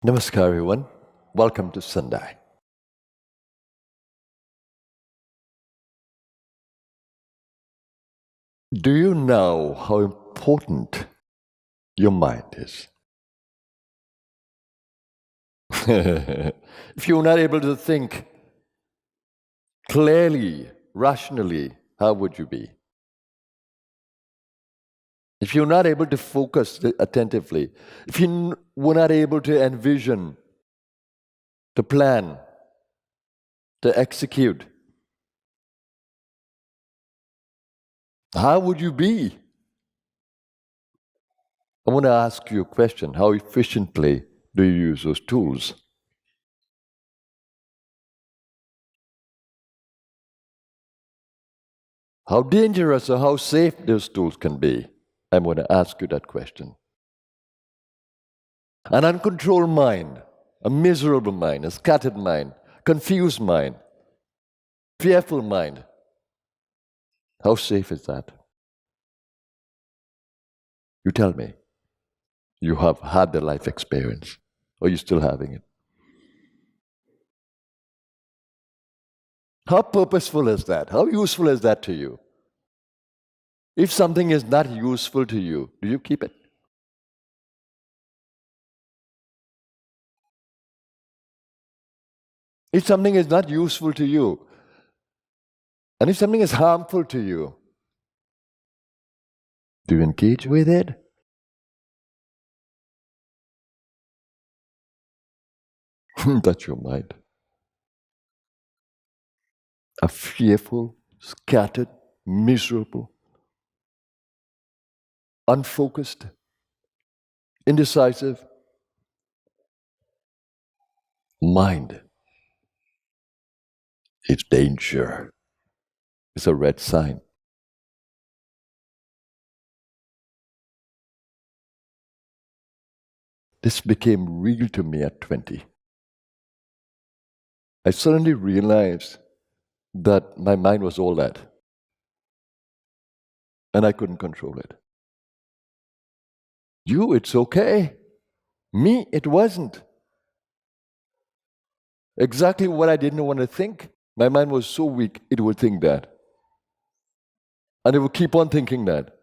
Namaskar, everyone. Welcome to Sunday. Do you know how important your mind is? If you're not able to think clearly, rationally, how would you be? If you're not able to focus attentively, if you were not able to envision, to plan, to execute, how would you be? I want to ask you a question. How efficiently do you use those tools? How dangerous or how safe those tools can be? I'm going to ask you that question. An uncontrolled mind, a miserable mind, a scattered mind, confused mind, fearful mind. How safe is that? You tell me. You have had the life experience, or you're still having it. How purposeful is that? How useful is that to you? If something is not useful to you, do you keep it? If something is not useful to you, and if something is harmful to you, do you engage with it? That's your mind. A fearful, scattered, miserable, unfocused, indecisive mind. It's danger. It's a red sign. This became real to me at 20. I suddenly realized that my mind was all that, and I couldn't control it. You, it's okay. Me, it wasn't. Exactly what I didn't want to think. My mind was so weak, it would think that. And it would keep on thinking that.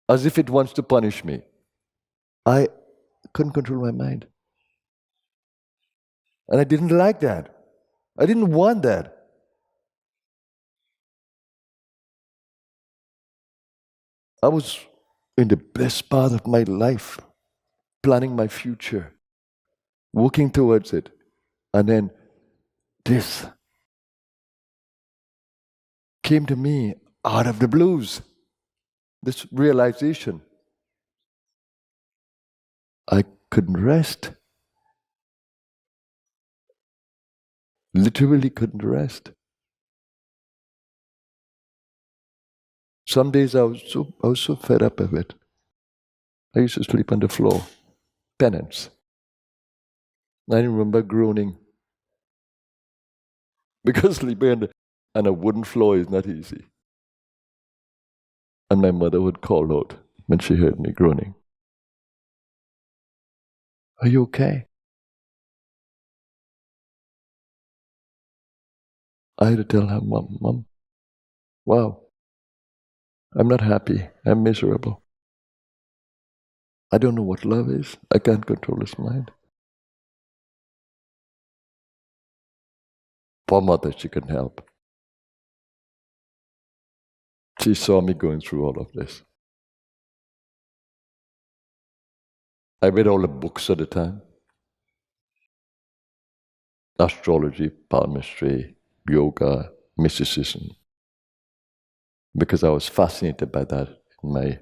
As if it wants to punish me. I couldn't control my mind. And I didn't like that. I didn't want that. I was in the best part of my life, planning my future, working towards it. And then this came to me out of the blues. This realization. I couldn't rest. Literally couldn't rest. Some days I was so fed up of it. I used to sleep on the floor. Penance. I remember groaning. Because sleeping on a wooden floor is not easy. And my mother would call out when she heard me groaning. Are you okay? I had to tell her, Mom, wow, I'm not happy. I'm miserable. I don't know what love is. I can't control his mind. Poor mother, she couldn't help. She saw me going through all of this. I read all the books at the time. Astrology, palmistry, yoga, mysticism. Because I was fascinated by that in my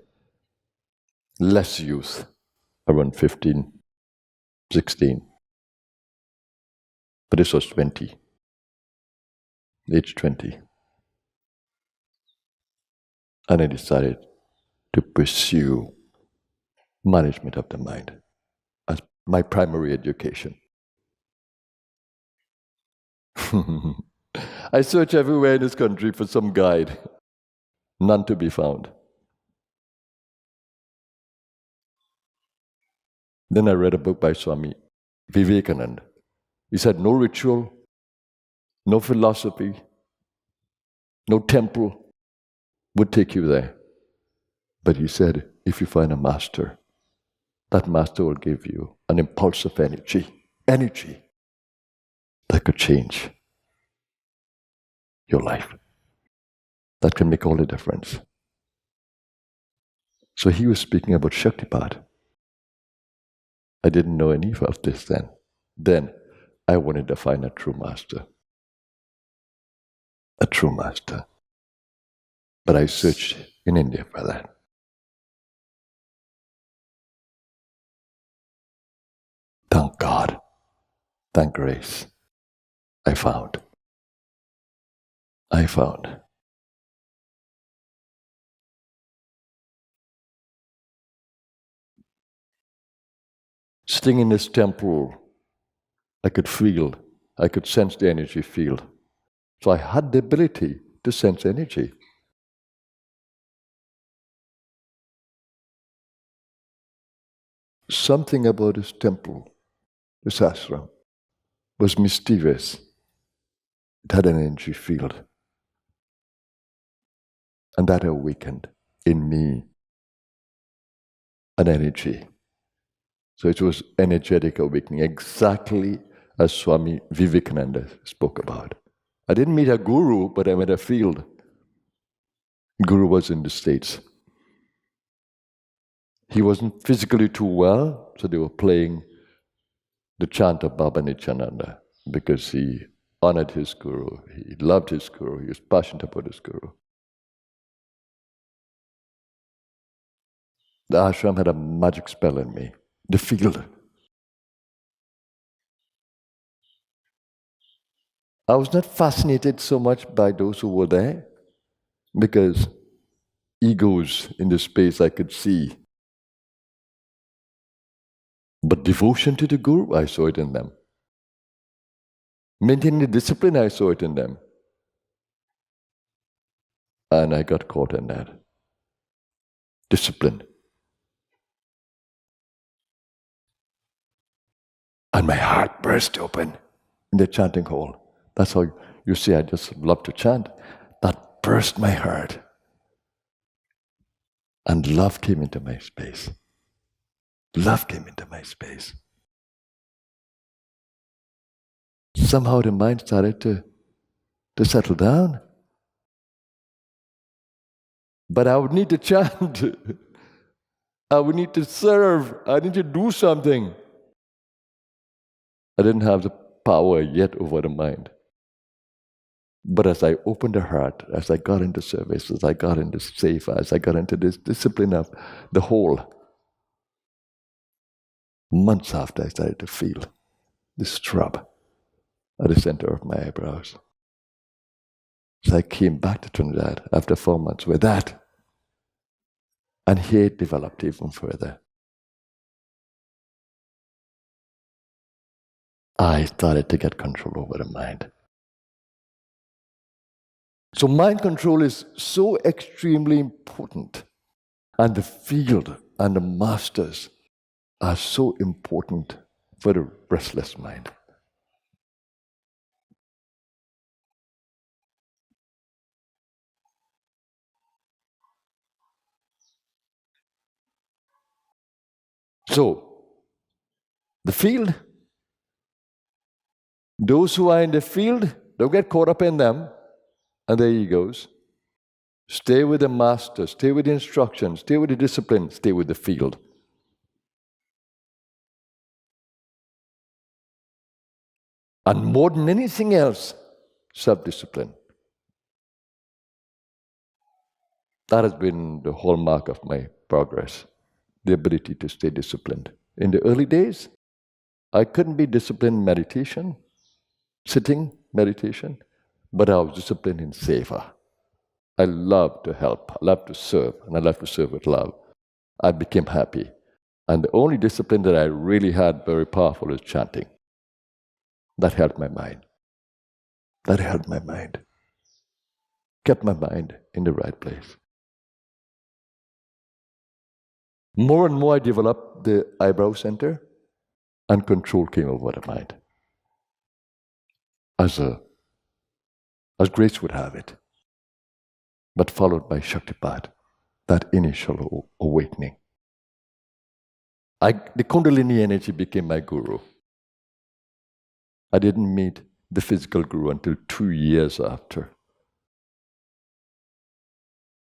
less youth, around 15, 16. But this was 20, age 20. And I decided to pursue management of the mind as my primary education. I searched everywhere in this country for some guide. None to be found. Then I read a book by Swami Vivekananda. He said, no ritual, no philosophy, no temple would take you there. But he said, if you find a master, that master will give you an impulse of energy that could change your life. That can make all the difference. So he was speaking about Shaktipat. I didn't know any of this then. Then I wanted to find a true master. A true master. But I searched in India for that. Thank God, thank grace, I found. Sitting in this temple, I could sense the energy field. So I had the ability to sense energy. Something about this temple, this ashram, was mysterious. It had an energy field. And that awakened in me an energy. So it was energetic awakening, exactly as Swami Vivekananda spoke about. I didn't meet a guru, but I met a field. Guru was in the States. He wasn't physically too well, so they were playing the chant of Baba Nityananda because he honored his guru, he loved his guru, he was passionate about his guru. The ashram had a magic spell on me, the field. I was not fascinated so much by those who were there because egos in the space I could see. But devotion to the guru, I saw it in them. Maintaining the discipline, I saw it in them. And I got caught in that. Discipline. And my heart burst open in the chanting hall. That's how you see I just love to chant. That burst my heart. And love came into my space. Love came into my space. Somehow the mind started to settle down. But I would need to chant. I would need to serve. I need to do something. I didn't have the power yet over the mind. But as I opened the heart, as I got into service, as I got into seva, as I got into this discipline of the whole, months after I started to feel this throb at the center of my eyebrows. So I came back to Trinidad after 4 months with that. And here it developed even further. I started to get control over the mind. So mind control is so extremely important. And the field and the masters are so important for the restless mind. So, the field, those who are in the field, don't get caught up in them and their egos. Stay with the master, stay with the instructions, stay with the discipline, stay with the field. And more than anything else, self-discipline. That has been the hallmark of my progress, the ability to stay disciplined. In the early days, I couldn't be disciplined in meditation, sitting meditation, but I was disciplined in seva. I love to help, I love to serve, and I love to serve with love. I became happy. And the only discipline that I really had very powerful is chanting. That helped my mind. That helped my mind. Kept my mind in the right place. More and more I developed the eyebrow center. and control came over the mind. As grace would have it, but followed by Shaktipat, that initial awakening. The Kundalini energy became my guru. I didn't meet the physical guru until 2 years after.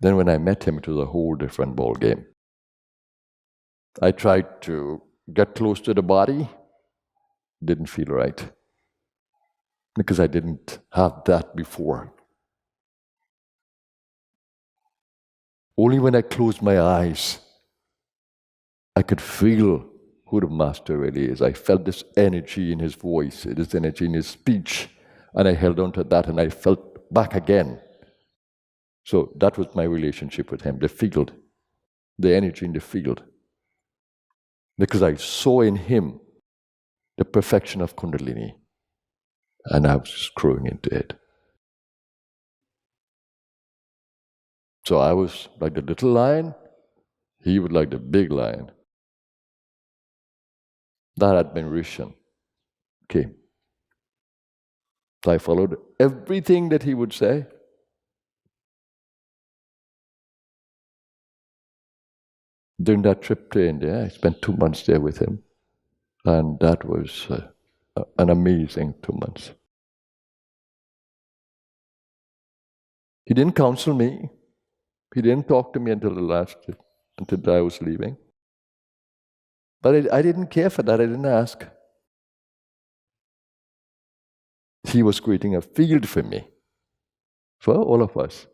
Then when I met him, it was a whole different ball game. I tried to get close to the body, didn't feel right, because I didn't have that before. Only when I closed my eyes, I could feel who the master really is. I felt this energy in his voice, this energy in his speech, and I held on to that, and I felt back again. So that was my relationship with him, the field, the energy in the field. Because I saw in him the perfection of Kundalini, and I was just growing into it. So I was like the little lion, he was like the big lion. That admiration came. So I followed everything that he would say. During that trip to India, I spent 2 months there with him, and that was an amazing 2 months. He didn't counsel me. He didn't talk to me until I was leaving. But I didn't care for that. I didn't ask. He was creating a field for me, for all of us.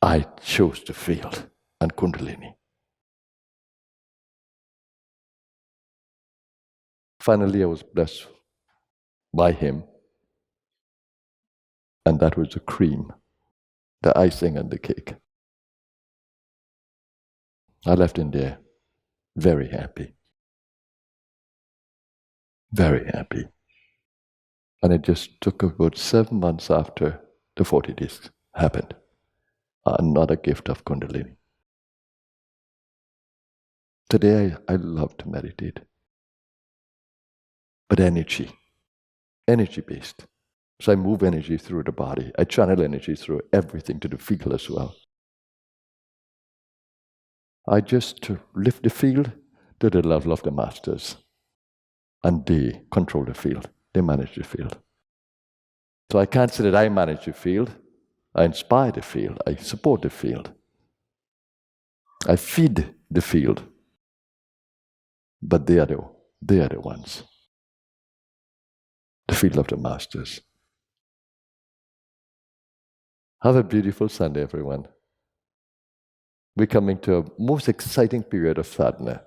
I chose the field and Kundalini. Finally, I was blessed by him, and that was the cream, the icing on the cake. I left India very happy. Very happy. And it just took about 7 months after the 40 days happened. Another gift of Kundalini. Today I love to meditate. But energy-based. So I move energy through the body. I channel energy through everything to the field as well. I just lift the field to the level of the masters. And they control the field. They manage the field. So I can't say that I manage the field. I inspire the field. I support the field. I feed the field. But they are the ones. The field of the masters. Have a beautiful Sunday, everyone. We're coming to a most exciting period of sadhana.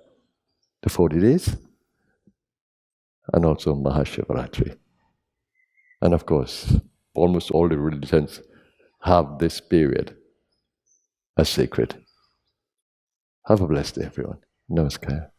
The 40 days. And also Mahashivaratri. And of course, almost all the religions have this period as sacred. Have a blessed day, everyone. Namaskar.